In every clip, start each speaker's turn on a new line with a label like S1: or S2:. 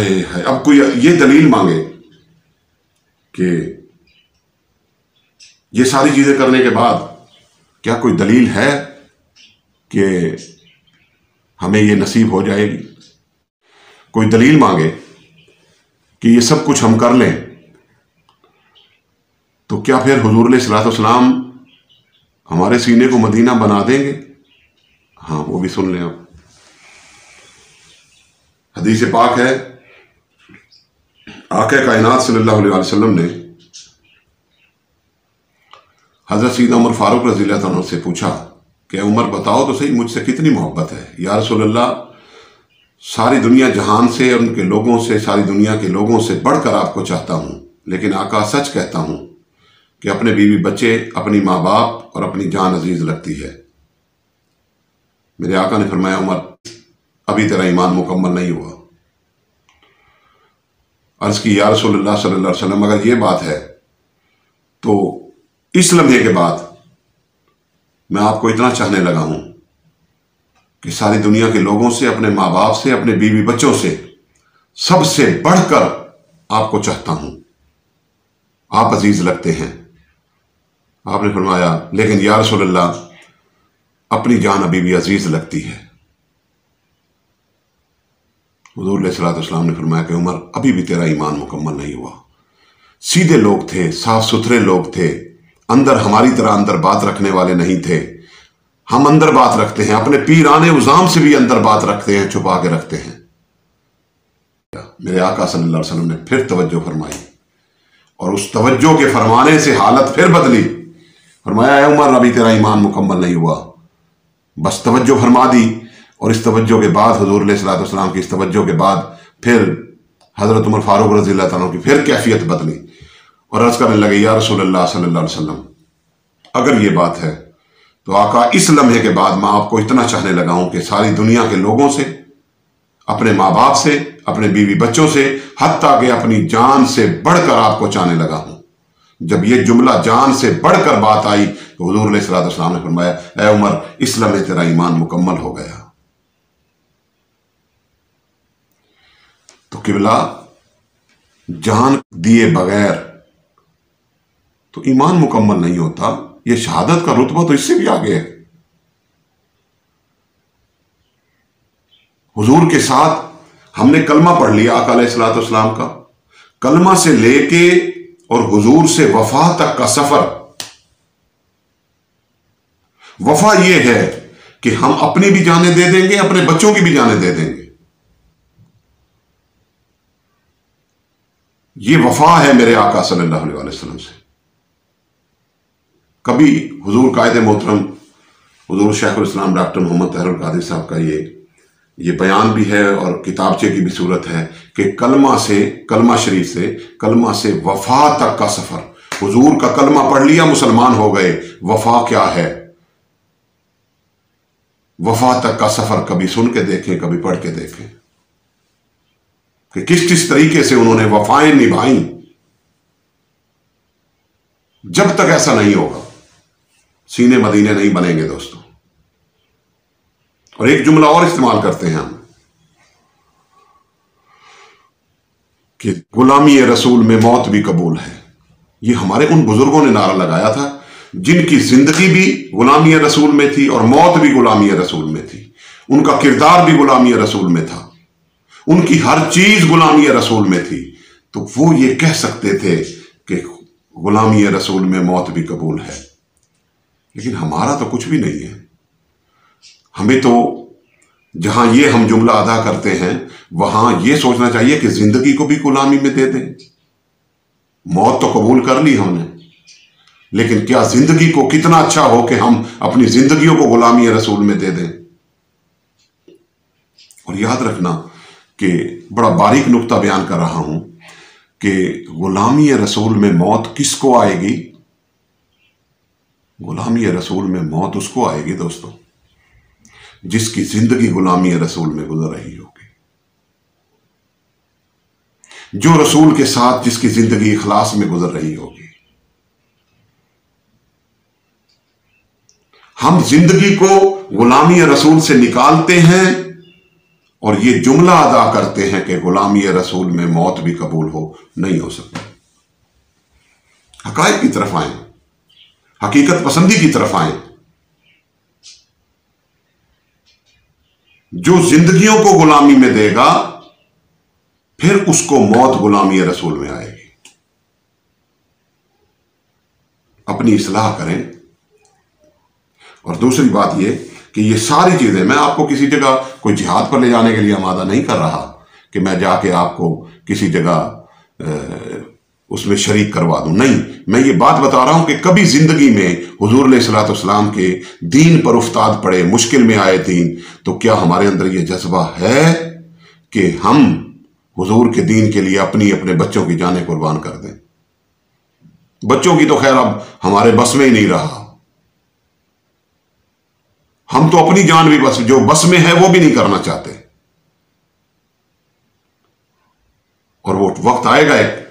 S1: है। अब कोई ये दलील मांगे कि ये सारी चीजें करने के बाद क्या कोई दलील है कि हमें ये नसीब हो जाएगी? कोई दलील मांगे कि ये सब कुछ हम कर लें तो क्या फिर हुजूर अलैहिस्सलाम हमारे सीने को मदीना बना देंगे? हाँ, वो भी सुन लें आप। हदीस पाक है, आक़ा कायनात सल्लल्लाहु अलैहि वसल्लम ने हज़रत सैयदना उमर फारूक रज़ियल्लाहु अन्हु से पूछा कि उमर बताओ तो सही, मुझसे कितनी मोहब्बत है? या रसूलल्लाह, सारी दुनिया जहान से और उनके लोगों से, सारी दुनिया के लोगों से बढ़कर आपको चाहता हूँ, लेकिन आका सच कहता हूँ कि अपने बीवी बच्चे, अपनी माँ बाप और अपनी जान अजीज लगती है। मेरे आका ने फरमाया, उमर अभी तेरा ईमान मुकम्मल नहीं हुआ। अर्ज की, या रसूलल्लाह सल्लल्लाहु अलैहि वसल्लम, अगर ये बात है तो इस लम्हे के बाद मैं आपको इतना चाहने लगा हूं कि सारी दुनिया के लोगों से, अपने माँ बाप से, अपने बीवी बच्चों से सबसे बढ़कर आपको चाहता हूं। आप अजीज लगते हैं। आपने फरमाया, लेकिन या रसूलल्लाह, अपनी जान अभी भी अजीज लगती है। हुजूर अलैहिस्सलाम ने फरमाया कि उमर अभी भी तेरा ईमान मुकम्मल नहीं हुआ। सीधे लोग थे, साफ सुथरे लोग थे, अंदर हमारी तरह अंदर बात रखने वाले नहीं थे। हम अंदर बात रखते हैं, अपने पीराने उज़ाम से भी अंदर बात रखते हैं, छुपा के रखते हैं। मेरे आका सल्लल्लाहु अलैहि वसल्लम ने फिर तवज्जो फरमाई और उस तवज्जो के फरमाने से हालत फिर बदली। फरमाया, उमर अभी तेरा ईमान मुकम्मल नहीं हुआ। बस तवज्जो फरमा दी। और इस तवज्जो के बाद, हुजूर अलैहिस्सलाम की इस तवज्जो के बाद, फिर हजरत उमर फारूक रज़ियल्लाहु अन्हु की फिर कैफियत बदली और अर्ज करने लगे, या रसूलल्लाह सल्लल्लाहु अलैहि वसल्लम, अगर ये बात है तो आका इस लम्हे के बाद मैं आपको इतना चाहने लगा हूं कि सारी दुनिया के लोगों से, अपने माँ बाप से, अपने बीवी बच्चों से, हत्ता कि अपनी जान से बढ़कर आपको चाहने लगा हूं। जब ये जुमला जान से बढ़कर बात आई तो हुजूर अलैहिस्सलाम ने फरमाया, ऐ उमर, इस लम्हे तेरा ईमान मुकम्मल हो गया। तो किबला, जान दिए बगैर तो ईमान मुकम्मल नहीं होता। ये शहादत का रुतबा तो इससे भी आगे है। हुजूर के साथ हमने कलमा पढ़ लिया आका अलैहिस्सलाम का, कलमा से लेके और हुजूर से वफा तक का सफर। वफा ये है कि हम अपनी भी जानें दे देंगे, अपने बच्चों की भी जानें दे देंगे। ये वफा है मेरे आका सल्लल्लाहु अलैहि वसल्लम से। कभी हुजूर कायद मोहतरम हुजूर शेखुल इस्लाम डॉक्टर मोहम्मद तहरुल कादरी साहब का ये बयान भी है और किताबचे की भी सूरत है कि कलमा शरीफ से, कलमा से वफा तक का सफर। हुजूर का कलमा पढ़ लिया, मुसलमान हो गए। वफा क्या है? वफा तक का सफर कभी सुन के देखें, कभी पढ़ के देखें कि किस किस तरीके से उन्होंने वफाएं निभाई। जब तक ऐसा नहीं होगा, सीने मदीने नहीं बनेंगे दोस्तों। और एक जुमला और इस्तेमाल करते हैं हम कि गुलामी रसूल में मौत भी कबूल है। ये हमारे उन बुजुर्गों ने नारा लगाया था जिनकी जिंदगी भी गुलामी रसूल में थी और मौत भी गुलामी रसूल में थी। उनका किरदार भी गुलामी रसूल में था, उनकी हर चीज गुलामी रसूल में थी। तो वो ये कह सकते थे कि गुलामी रसूल में मौत भी कबूल है। लेकिन हमारा तो कुछ भी नहीं है। हमें तो जहां ये हम जुमला अदा करते हैं वहां ये सोचना चाहिए कि जिंदगी को भी गुलामी में दे दें। मौत तो कबूल कर ली हमने, लेकिन क्या जिंदगी को कितना अच्छा हो कि हम अपनी जिंदगियों को गुलामी रसूल में दे दें। और याद रखना कि बड़ा बारीक नुक्ता बयान कर रहा हूं कि गुलामी रसूल में मौत किसको आएगी? गुलामी रसूल में मौत उसको आएगी दोस्तों जिसकी जिंदगी गुलामी रसूल में गुजर रही होगी, जो रसूल के साथ जिसकी जिंदगी इखलास में गुजर रही होगी। हम जिंदगी को गुलामी रसूल से निकालते हैं اور یہ جملہ ادا کرتے ہیں کہ غلامی رسول میں موت بھی قبول ہو، نہیں ہو سکتا۔ حقائق کی طرف آئیں، حقیقت پسندی کی طرف آئیں۔ جو زندگیوں کو غلامی میں دے گا پھر اس کو موت غلامی رسول میں آئے گی۔ اپنی اصلاح کریں۔ اور دوسری بات یہ کہ یہ ساری چیزیں میں آپ کو کسی جگہ کوئی جہاد پر لے جانے کے لیے آمادہ نہیں کر رہا کہ میں جا کے آپ کو کسی جگہ اس میں شریک کروا دوں، نہیں، میں یہ بات بتا رہا ہوں کہ کبھی زندگی میں حضور علیہ الصلوۃ والسلام کے دین پر افتاد پڑے، مشکل میں آئے دین، تو کیا ہمارے اندر یہ جذبہ ہے کہ ہم حضور کے دین کے لیے اپنے بچوں کی جانیں قربان کر دیں؟ بچوں کی تو خیر اب ہمارے بس میں ہی نہیں رہا، ہم تو اپنی جان بھی جو بس میں ہے وہ بھی نہیں کرنا چاہتے۔ اور وہ وقت آئے گا ایک،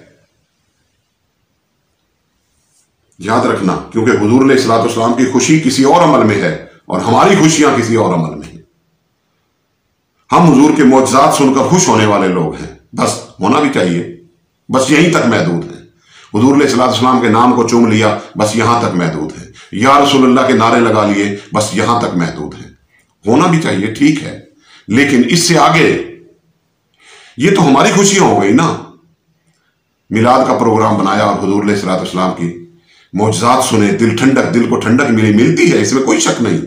S1: یاد رکھنا، کیونکہ حضور علیہ الصلوۃ والسلام کی خوشی کسی اور عمل میں ہے اور ہماری خوشیاں کسی اور عمل میں ہیں۔ ہم حضور کے معجزات سن کر خوش ہونے والے لوگ ہیں، بس ہونا بھی چاہیے، بس یہیں تک محدود ہیں۔ حضور علیہ الصلوۃ والسلام کے نام کو چوم لیا، بس یہاں تک محدود ہیں۔ یا رسول اللہ کے نعرے لگا لیے، بس یہاں تک محدود ہیں۔ ہونا بھی چاہیے، ٹھیک ہے، لیکن اس سے آگے یہ تو ہماری خوشیاں ہو گئی نا۔ میلاد کا پروگرام بنایا اور حضور علیہ الصلوۃ والسلام کی معجزات سنے، دل کو ٹھنڈک ملتی ہے، اس میں کوئی شک نہیں۔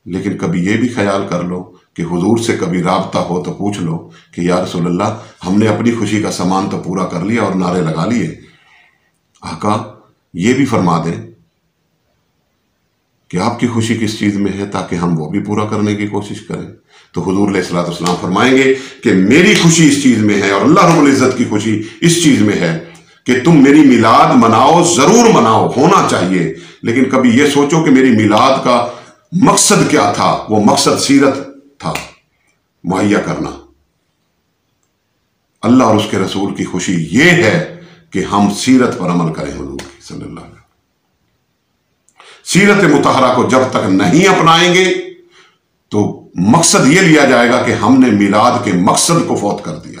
S1: لیکن کبھی یہ بھی خیال کر لو کہ حضور سے کبھی رابطہ ہو تو پوچھ لو کہ یا رسول اللہ، ہم نے اپنی خوشی کا سامان تو پورا کر لیا اور نعرے لگا لیے، آقا یہ بھی فرما دیں کہ آپ کی خوشی کس چیز میں ہے تاکہ ہم وہ بھی پورا کرنے کی کوشش کریں۔ تو حضور علیہ الصلوۃ والسلام فرمائیں گے کہ میری خوشی اس چیز میں ہے اور اللہ رب العزت کی خوشی اس چیز میں ہے کہ تم میری میلاد مناؤ، ضرور مناؤ، ہونا چاہیے، لیکن کبھی یہ سوچو کہ میری میلاد کا مقصد کیا تھا؟ وہ مقصد سیرت تھا مہیا کرنا۔ اللہ اور اس کے رسول کی خوشی یہ ہے کہ ہم سیرت پر عمل کریں، حضور کی صلی اللہ علیہ وسلم۔ سیرت مطہرہ کو جب تک نہیں اپنائیں گے تو مقصد یہ لیا جائے گا کہ ہم نے میلاد کے مقصد کو فوت کر دیا۔